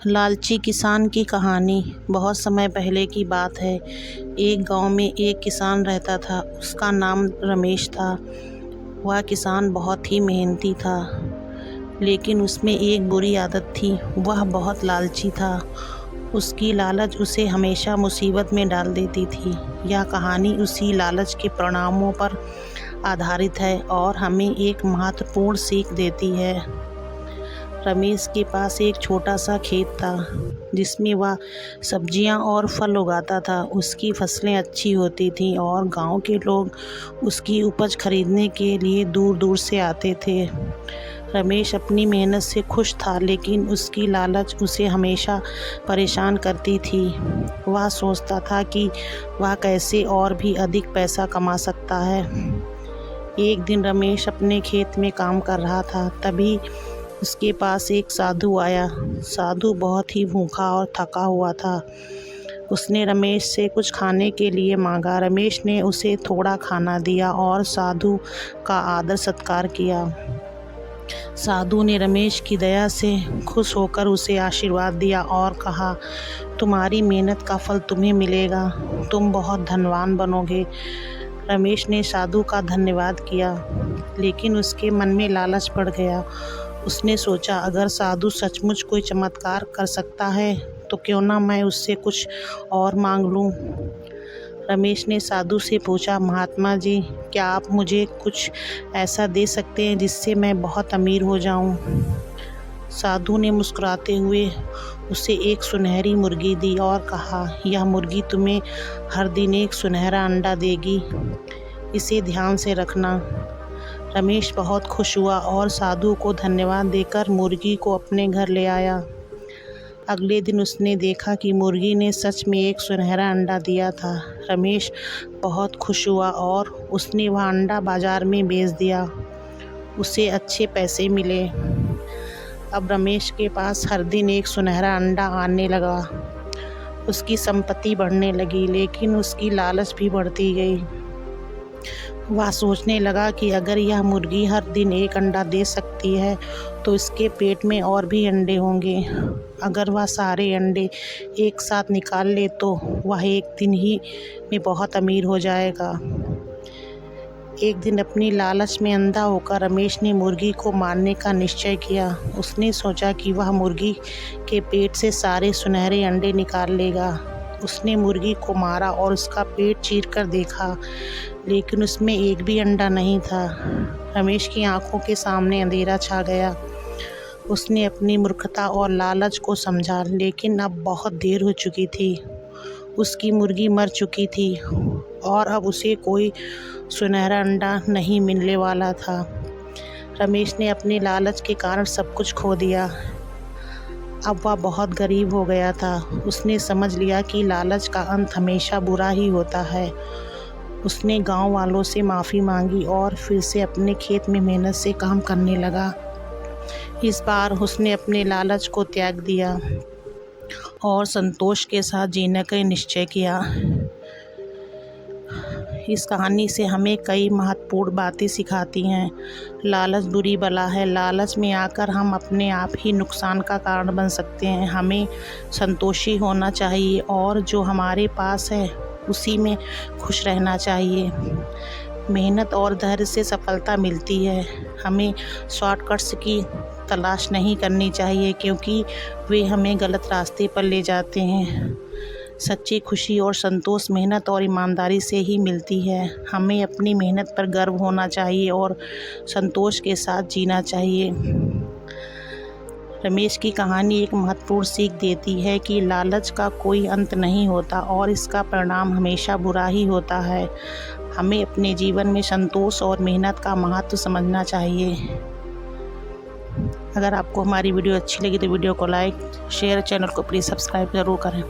लालची किसान की कहानी। बहुत समय पहले की बात है। एक गांव में एक किसान रहता था। उसका नाम रमेश था। वह किसान बहुत ही मेहनती था, लेकिन उसमें एक बुरी आदत थी। वह बहुत लालची था। उसकी लालच उसे हमेशा मुसीबत में डाल देती थी। यह कहानी उसी लालच के परिणामों पर आधारित है और हमें एक महत्वपूर्ण सीख देती है। रमेश के पास एक छोटा सा खेत था, जिसमें वह सब्जियां और फल उगाता था। उसकी फसलें अच्छी होती थीं और गांव के लोग उसकी उपज खरीदने के लिए दूर दूर से आते थे। रमेश अपनी मेहनत से खुश था, लेकिन उसकी लालच उसे हमेशा परेशान करती थी। वह सोचता था कि वह कैसे और भी अधिक पैसा कमा सकता है। एक दिन रमेश अपने खेत में काम कर रहा था, तभी उसके पास एक साधु आया। साधु बहुत ही भूखा और थका हुआ था। उसने रमेश से कुछ खाने के लिए मांगा। रमेश ने उसे थोड़ा खाना दिया और साधु का आदर सत्कार किया। साधु ने रमेश की दया से खुश होकर उसे आशीर्वाद दिया और कहा, तुम्हारी मेहनत का फल तुम्हें मिलेगा, तुम बहुत धनवान बनोगे। रमेश ने साधु का धन्यवाद किया, लेकिन उसके मन में लालच बढ़ गया। उसने सोचा, अगर साधु सचमुच कोई चमत्कार कर सकता है तो क्यों ना मैं उससे कुछ और मांग लूं। रमेश ने साधु से पूछा, महात्मा जी, क्या आप मुझे कुछ ऐसा दे सकते हैं जिससे मैं बहुत अमीर हो जाऊं। साधु ने मुस्कुराते हुए उसे एक सुनहरी मुर्गी दी और कहा, यह मुर्गी तुम्हें हर दिन एक सुनहरा अंडा देगी, इसे ध्यान से रखना। रमेश बहुत खुश हुआ और साधु को धन्यवाद देकर मुर्गी को अपने घर ले आया। अगले दिन उसने देखा कि मुर्गी ने सच में एक सुनहरा अंडा दिया था। रमेश बहुत खुश हुआ और उसने वह अंडा बाजार में बेच दिया। उसे अच्छे पैसे मिले। अब रमेश के पास हर दिन एक सुनहरा अंडा आने लगा। उसकी संपत्ति बढ़ने लगी, लेकिन उसकी लालच भी बढ़ती गई। वह सोचने लगा कि अगर यह मुर्गी हर दिन एक अंडा दे सकती है तो इसके पेट में और भी अंडे होंगे। अगर वह सारे अंडे एक साथ निकाल ले तो वह एक दिन ही में बहुत अमीर हो जाएगा। एक दिन अपनी लालच में अंधा होकर रमेश ने मुर्गी को मारने का निश्चय किया। उसने सोचा कि वह मुर्गी के पेट से सारे सुनहरे अंडे निकाल लेगा। उसने मुर्गी को मारा और उसका पेट चीरकर देखा, लेकिन उसमें एक भी अंडा नहीं था। रमेश की आंखों के सामने अंधेरा छा गया। उसने अपनी मूर्खता और लालच को समझा, लेकिन अब बहुत देर हो चुकी थी। उसकी मुर्गी मर चुकी थी और अब उसे कोई सुनहरा अंडा नहीं मिलने वाला था। रमेश ने अपने लालच के कारण सब कुछ खो दिया। अब वह बहुत गरीब हो गया था। उसने समझ लिया कि लालच का अंत हमेशा बुरा ही होता है। उसने गांव वालों से माफ़ी मांगी और फिर से अपने खेत में मेहनत से काम करने लगा। इस बार उसने अपने लालच को त्याग दिया और संतोष के साथ जीने का निश्चय किया। इस कहानी से हमें कई महत्वपूर्ण बातें सिखाती हैं। लालच बुरी बला है। लालच में आकर हम अपने आप ही नुकसान का कारण बन सकते हैं। हमें संतोषी होना चाहिए और जो हमारे पास है उसी में खुश रहना चाहिए। मेहनत और धैर्य से सफलता मिलती है। हमें शॉर्टकट्स की तलाश नहीं करनी चाहिए, क्योंकि वे हमें गलत रास्ते पर ले जाते हैं। सच्ची खुशी और संतोष मेहनत और ईमानदारी से ही मिलती है। हमें अपनी मेहनत पर गर्व होना चाहिए और संतोष के साथ जीना चाहिए। रमेश की कहानी एक महत्वपूर्ण सीख देती है कि लालच का कोई अंत नहीं होता और इसका परिणाम हमेशा बुरा ही होता है। हमें अपने जीवन में संतोष और मेहनत का महत्व समझना चाहिए। अगर आपको हमारी वीडियो अच्छी लगी तो वीडियो को लाइक, शेयर, चैनल को प्लीज़ सब्सक्राइब ज़रूर करें।